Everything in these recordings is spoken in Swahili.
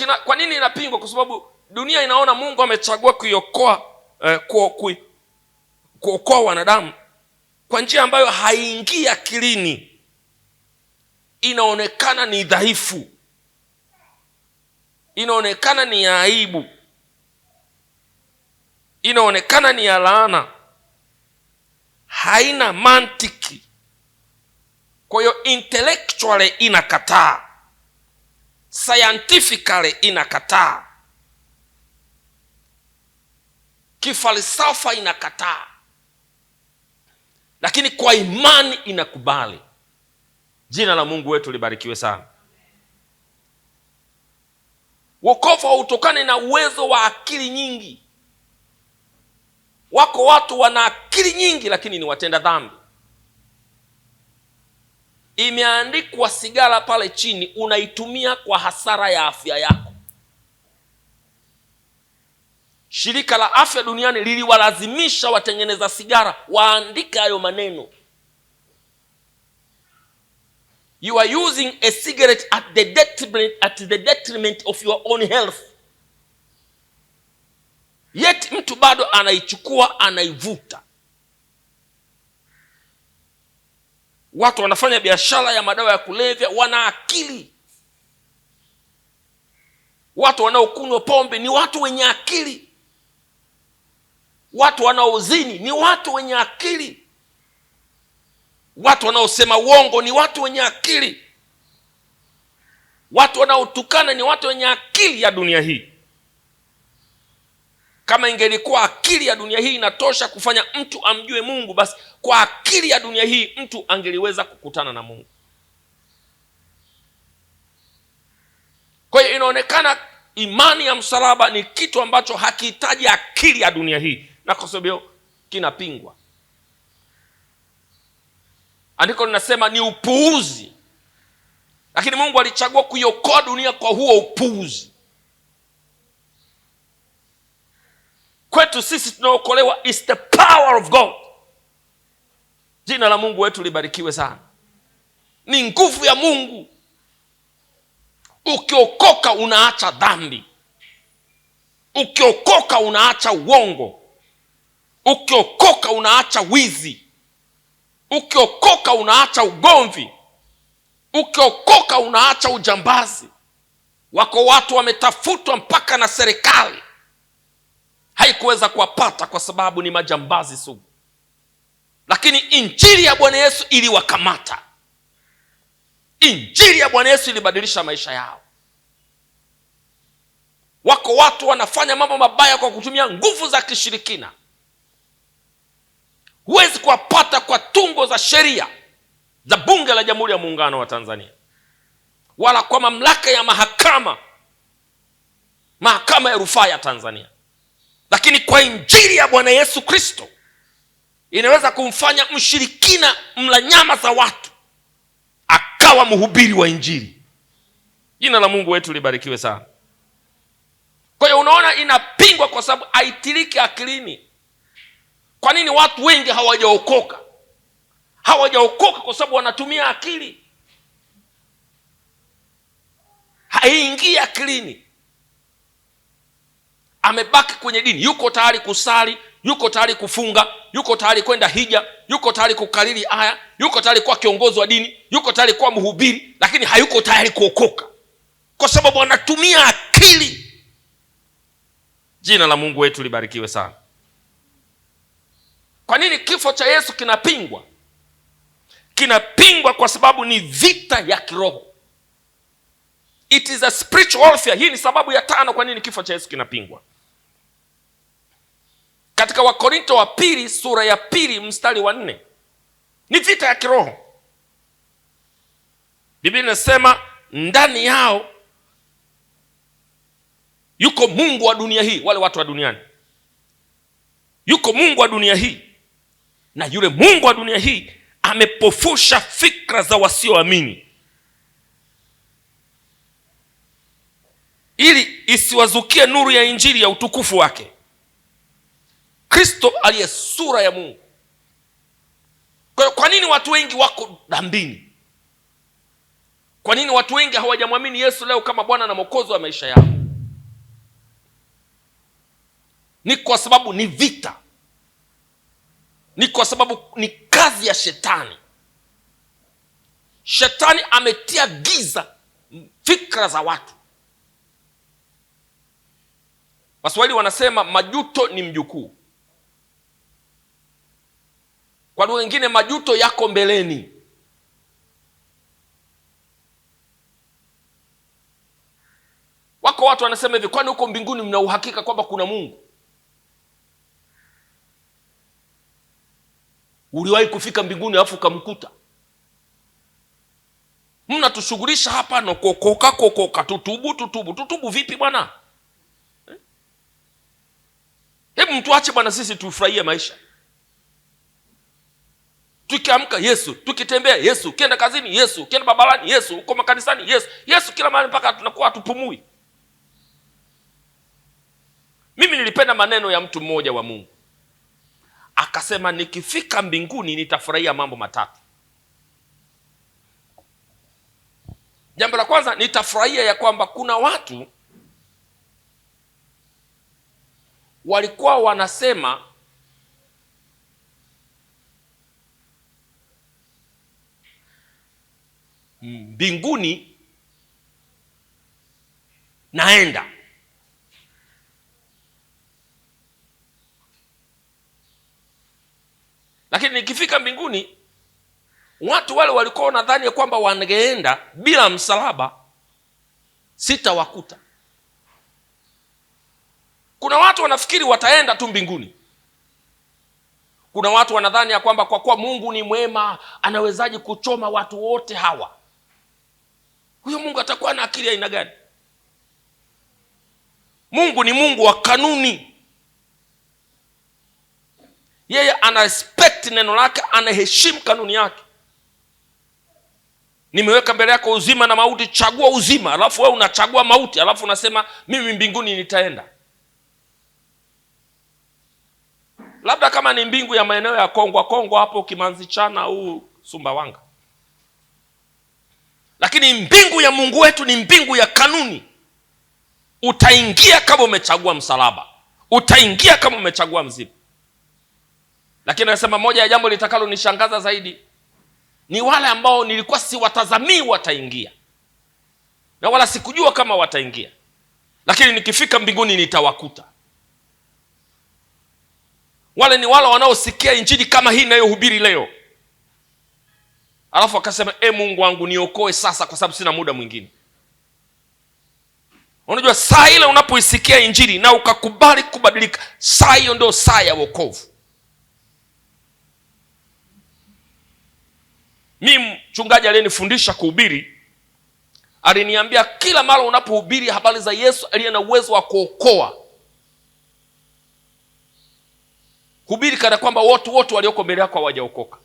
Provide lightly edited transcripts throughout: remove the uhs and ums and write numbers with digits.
kwa nini inapingwa? Kwa sababu dunia inaona Mungu amechagua kuokoa wanadamu kwa njia ambayo haingii akilini. Inaonekana ni dhaifu, inaonekana ni ya aibu, inaonekana ni ya laana, haina mantiki. Kwa hiyo intellectually inakataa, scientifically inakataa, kifalsafa inakataa, lakini kwa imani inakubali. Jina la Mungu wetu libarikiwe sana. Wokovu hautokani na uwezo wa akili nyingi. Wako watu wana akili nyingi lakini ni watenda dhambi. Imeandikwa sigara pale chini, unaitumia kwa hasara ya afya yako. Shirika la Afya Duniani liliwalazimisha watengeneza sigara waandike hayo maneno. You are using a cigarette at the detriment of your own health. Yet mtu bado anaichukua, anaivuta. Watu wanafanya biashara ya madawa ya kulevya, wana akili. Watu wanaokunywa pombe ni watu wenye akili. Watu wanaozini ni watu wenye akili. Watu wanaosema uongo ni watu wenye akili. Watu wanaotukana ni watu wenye akili ya dunia hii. Kama ingelikuwa akili ya dunia hii inatosha kufanya mtu amjue Mungu, basi kwa akili ya dunia hii mtu angeliweza kukutana na Mungu. Kwa hiyo inaonekana imani ya msalaba ni kitu ambacho hakihitaji akili ya dunia hii, na kwa sababu kinapingwa. Andiko linasema ni upuuzi, lakini Mungu alichagua kuiokoa dunia kwa huo upuuzi. Kwetu sisi tunaokolewa is the power of God. Jina la Mungu wetu libarikiwe sana. Ni nguvu ya Mungu. Ukiokoka unaacha dhambi. Ukiokoka unaacha uongo. Ukiokoka unaacha wizi. Ukiokoka unaacha ugomvi. Ukiokoka unaacha ujambazi. Wako watu wametafutwa mpaka na serikali, haikuweza kuwapata kwa sababu ni majambazi sugu, lakini injili ya Bwana Yesu iliwakamata. Injili ya Bwana Yesu ilibadilisha maisha yao. Wako watu wanafanya mambo mabaya kwa kutumia nguvu za kishirikina. Huwezi kuwapata kwa tungo za sheria za Bunge la Jamhuri ya Muungano wa Tanzania, wala kwa mamlaka ya mahakama ya rufaa ya Tanzania. Lakini kwa injili ya Bwana Yesu Kristo inaweza kumfanya mshirikina, mla nyama za watu, akawa mhubiri wa injili. Jina la Mungu wetu libarikiwe sana. Kwa hiyo unaona inapingwa kwa sababu haitiriki akilini. Kwa nini watu wengi hawajaokoka? Hawajaokoka kwa sababu wanatumia akili, haingii akilini. Amebaki kwenye dini, yuko tayari kusali, yuko tayari kufunga, yuko tayari kwenda hija, yuko tayari kukariri aya, yuko tayari kuwa kiongozi wa dini, yuko tayari kuwa mhubiri, lakini hayuko tayari kuokoka kwa sababu anatumia akili. Jina la Mungu wetu libarikiwe sana. Kwa nini kifo cha Yesu kinapingwa? Kinapingwa kwa sababu ni vita ya kiroho. It is a spiritual warfare. Hii ni sababu ya 5 kwa nini kifo cha Yesu kinapingwa. Katika Wakorinto wa pili sura ya 2 mstari wa 4, ni vita ya kiroho. Biblia inasema ndani yao yuko mungu wa dunia hii. Wale watu wa duniani, yuko mungu wa dunia hii, na yule mungu wa dunia hii amepofusha fikra za wasioamini ili isiwazukie nuru ya injili ya utukufu wake, Kristo aliye sura ya Mungu. Kwa nini watu wengi wako dhambini? Kwa nini watu wengi hawajamwamini Yesu leo kama Bwana na Mwokozi wa maisha yao? Ni kwa sababu ni vita, ni kwa sababu ni kazi ya shetani. Shetani ametia giza fikra za watu. Waswahili wanasema majuto ni mjukuu. Kwa lugha nyingine, majuto yako mbeleni. Wako watu wanasema hivi, kwani huko mbinguni mna uhakika kwamba kuna Mungu? Uliwahi kufika mbinguni alafu ukamkuta? Mnatushughulisha hapa na kokoka, tutubu vipi bwana? Hebu mtuache bwana, sisi tufurahie maisha. Tukiamka Yesu, tukitembea Yesu, ukienda kazini Yesu, ukienda barabarani Yesu, uko makanisani Yesu, Yesu kila mahali mpaka tunakuwa hatupumui. Mimi nilipenda maneno ya mtu mmoja wa Mungu. Akasema nikifika mbinguni nitafurahia mambo matatu. Jambo la kwanza, nitafurahia ya kwamba kuna watu walikuwa wanasema mbinguni naenda, lakini nikifika mbinguni watu wale walikuwa wanadhani ya kwamba wangeenda bila msalaba, sitawakuta. Kuna watu wanafikiri wataenda tu mbinguni. Kuna watu wanadhani ya kwamba kwa kuwa Mungu ni mwema, anawezaje kuchoma watu wote hawa? Huyo Mungu atakuwa na akili ya aina gani? Mungu ni Mungu wa kanuni. Yeye ana respect neno lake, anaheshimu kanuni yake. Nimeweka mbele yako uzima na mauti, chagua uzima, alafu wewe unachagua mauti, alafu unasema mimi mbinguni nitaenda. Labda kama ni mbingu ya maeneo ya Kongwa hapo Kimanzi Chana au Sumbawanga. Lakini mbingu ya Mungu wetu ni mbingu ya kanuni. Utaingia kama umechagua msalaba, utaingia kama umechagua mzimu. Lakini anasema moja ya jambo litakalo nishangaza zaidi ni wale ambao nilikuwa siwatazamii wataingia, na wala sikujua kama wataingia, lakini nikifika mbinguni nitawakuta. Wale ni wale wanaosikia injili kama hii ninayohubiri leo, alafu akasema Mungu wangu niokoe sasa, kwa sababu sina muda mwingine. Unajua saa ile unapoisikia injili na ukakubali kubadilika, saa hiyo ndio saa ya wokovu. Mimi mchungaji aliyenifundisha kuhubiri aliniambia kila mara unapohubiri habari za Yesu aliye na uwezo wa kuokoa, hubiri kana kwamba watu wote walioko mbele yako hawajaokoka,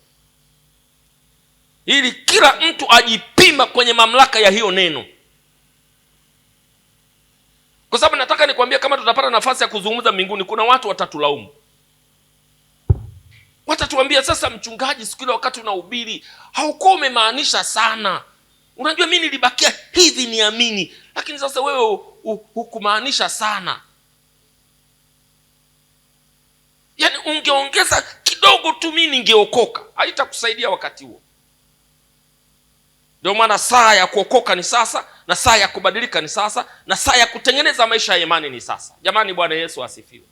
ili kila mtu ajipima kwenye mamlaka ya hiyo neno. Kwa sababu nataka nikwambia, kama tutapata nafasi ya kuzungumza mbinguni, kuna watu watatulaumu. Watatuambia, sasa mchungaji, siku ile wakati unahubiri haukuwa umemaanisha sana. Unajua mimi nilibakia hivi niamini, lakini sasa wewe hukumaanisha sana. Yaani ungeongeza kidogo tu mimi ningeokoka. Haitakusaidia wakati huo. Ndio maana saa ya kuokoka ni sasa, na saa ya kubadilika ni sasa, na saa ya kutengeneza maisha ya imani ni sasa. Jamani, Bwana Yesu asifiwe.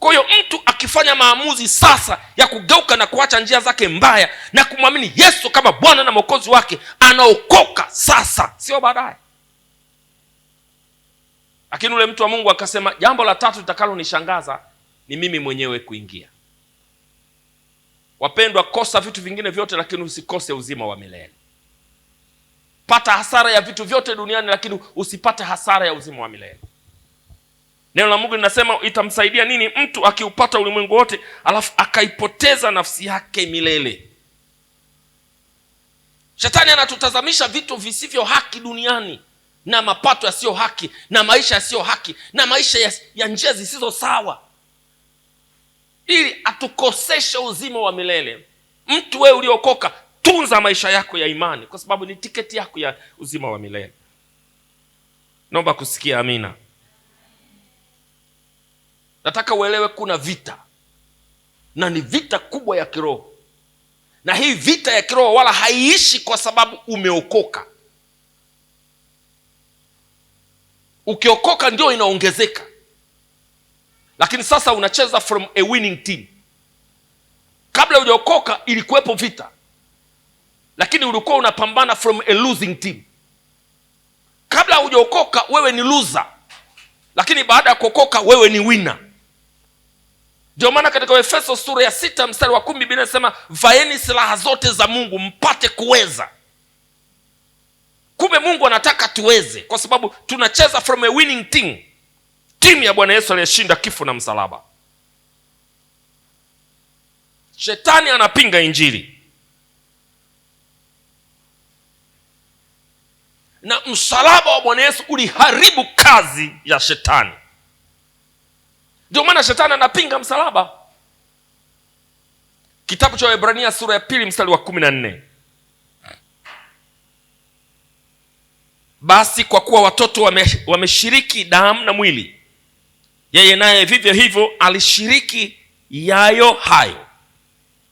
Kwa hiyo mtu akifanya maamuzi sasa ya kugeuka na kuacha njia zake mbaya na kumwamini Yesu kama Bwana na Mwokozi wake, anaokoka sasa, sio baadaye. Lakini ule mtu wa Mungu akasema, jambo la tatu litakalo nishangaza ni mimi mwenyewe kuingia. Wapendwa, kosa vitu vingine vyote, lakini usikose uzima wa milele. Pata hasara ya vitu vyote duniani, lakini usipate hasara ya uzima wa milele. Neno la Mungu linasema itamsaidia nini mtu akiupata ulimwengu wote alafu akaipoteza nafsi yake milele? Shetani anatutazamisha vitu visivyo haki duniani, na mapato yasiyo haki, na maisha yasiyo haki, na maisha ya njia zisizo sawa, ili atukoseshe uzima wa milele. Mtu wewe uliokoka, tunza maisha yako ya imani, kwa sababu ni tiketi yako ya uzima wa milele. Naomba kusikia amina. Nataka uelewe kuna vita, na ni vita kubwa ya kiroho, na hii vita ya kiroho wala haiishi kwa sababu umeokoka. Ukiokoka ndio inaongezeka, lakini sasa unacheza from a winning team. Kabla hujaokoka ilikuwepo vita, lakini ulikuwa unapambana from a losing team. Kabla hujaokoka wewe ni loser, lakini baada ya kuokoka wewe ni winner. Ndio maana katika Efeso sura ya 6 mstari wa 10 Biblia inasema vaeni silaha zote za Mungu mpate kuweza. Kumbe Mungu anataka tuweze, kwa sababu tunacheza from a winning team, timu ya Bwana Yesu aliyeshinda kifo na msalaba. Shetani anapinga injili, na msalaba wa Bwana Yesu uliharibu kazi ya shetani. Ndio maana shetani anapinga msalaba. Kitabu cha Waebrania sura ya 2 mstari wa 14, basi kwa kuwa watoto wameshiriki damu na mwili, yeye naye vivyo hivyo alishiriki yayo hayo,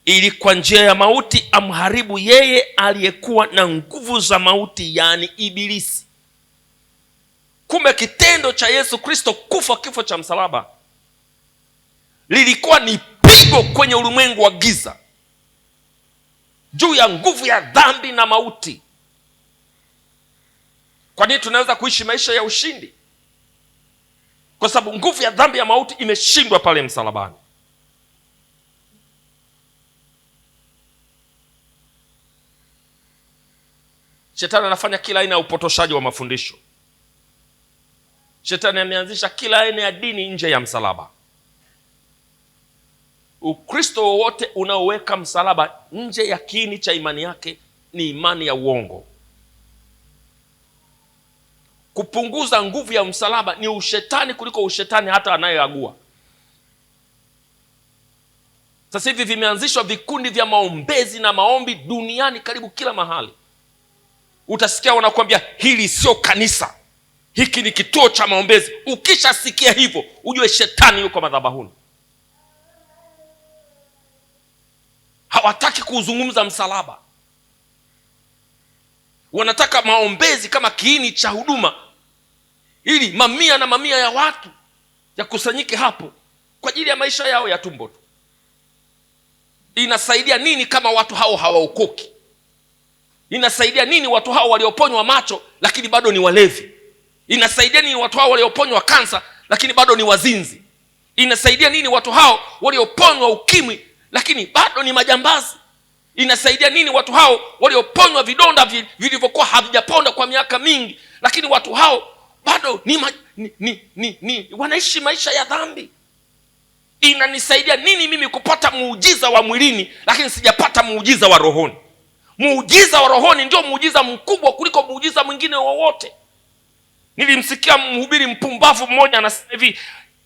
ili kwa njia ya mauti amharibu yeye aliyekuwa na nguvu za mauti, yaani Ibilisi. Kumbe kitendo cha Yesu Kristo kufa kifo cha msalaba lilikuwa ni pigo kwenye ulimwengu wa giza juu ya nguvu ya dhambi na mauti. Kwa nini tunaweza kuishi maisha ya ushindi? Kwa sababu nguvu ya dhambi ya mauti imeshindwa pale msalabani. Shetani anafanya kila aina ya upotoshaji wa mafundisho. Shetani ameanzisha kila aina ya dini nje ya msalaba. Ukristo wowote unaoweka msalaba nje ya kiini cha imani yake ni imani ya uongo. Kupunguza nguvu ya msalaba ni ushetani kuliko ushetani hata anayeagua. Sasa hivi vimeanzishwa vikundi vya maombezi na maombi duniani karibu kila mahali. Utasikia wanakuambia hili sio kanisa, hiki ni kituo cha maombezi. Ukishasikia hivyo ujue shetani yuko madhabahuni. Hawataki kuzungumza msalaba, wanataka maombezi kama kiini cha huduma, ili mamia na mamia ya watu yakusanyike hapo kwa ajili ya maisha yao ya tumbo tu. Inasaidia nini kama watu hao hawaokoki? Inasaidia nini watu hao walioponywa macho lakini bado ni walevi? Inasaidia nini watu hao walioponywa kansa lakini bado ni wazinzi? Inasaidia nini watu hao walioponywa ukimwi lakini bado ni majambazi? Inasaidia nini watu hao walioponywa vidonda vilivyokuwa havijaponda kwa miaka mingi lakini watu hao bado wanaishi maisha ya dhambi? Inanisaidia nini mimi kupata muujiza wa mwilini lakini sijapata muujiza wa rohoni? Muujiza wa rohoni ndio muujiza mkubwa kuliko muujiza mwingine wowote. Nilimsikia mhubiri mpumbavu mmoja anasema hivi,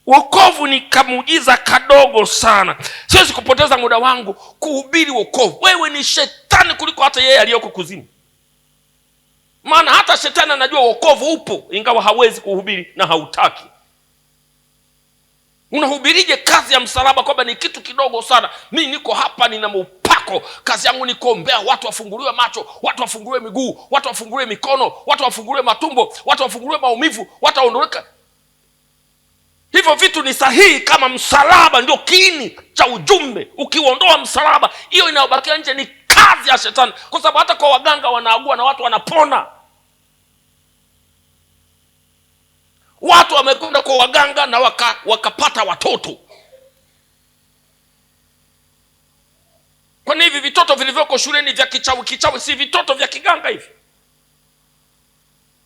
wokovu ni kamuujiza kadogo sana, siwezi kupoteza muda wangu kuhubiri wokovu. Wewe ni shetani kuliko hata yeye aliyoko kuzimu. Maana hata shetani anajua wokovu upo, ingawa hawezi kuhubiri na hautaki. Unahubirije kazi ya msalaba kwamba ni kitu kidogo sana? Mimi niko hapa nina upako, kazi yangu ni kuombea watu wafunguliwe macho, watu wafunguliwe miguu, watu wafunguliwe mikono, watu wafunguliwe matumbo, watu wafunguliwe maumivu, watu waondoleka. Hivyo vitu ni sahihi kama msalaba ndio kiini cha ujumbe. Ukiuondoa msalaba, hiyo inayobakia nje ni kazi ya shetani. Kwa sababu hata kwa waganga wanaagua na watu wanapona. Watu wamekwenda kwa waganga na wakapata watoto. Kwani hivi vitoto vilivyoko shuleni vya kichawi si vitoto vya kiganga hivi?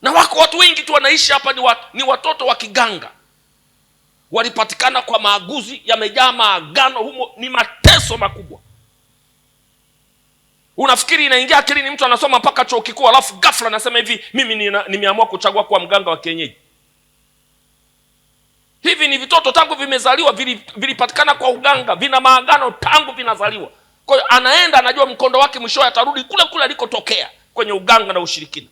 Na wako watu wengi tu wanaishi hapa ni watoto wa kiganga. Walipatikana kwa maaguzi, yamejaa maagano humo, ni mateso makubwa. Unafikiri inaingia akilini mtu anasoma mpaka chuo kikuu alafu ghafla anasema hivi, mimi nimeamua kuchagua kuwa mganga wa kienyeji? Hivi ni vitoto tangu vimezaliwa vilipatikana kwa uganga, vina maagano tangu vinazaliwa. Kwa hiyo anaenda, anajua mkondo wake mwishowe atarudi kule kule alikotokea, kwenye uganga na ushirikina.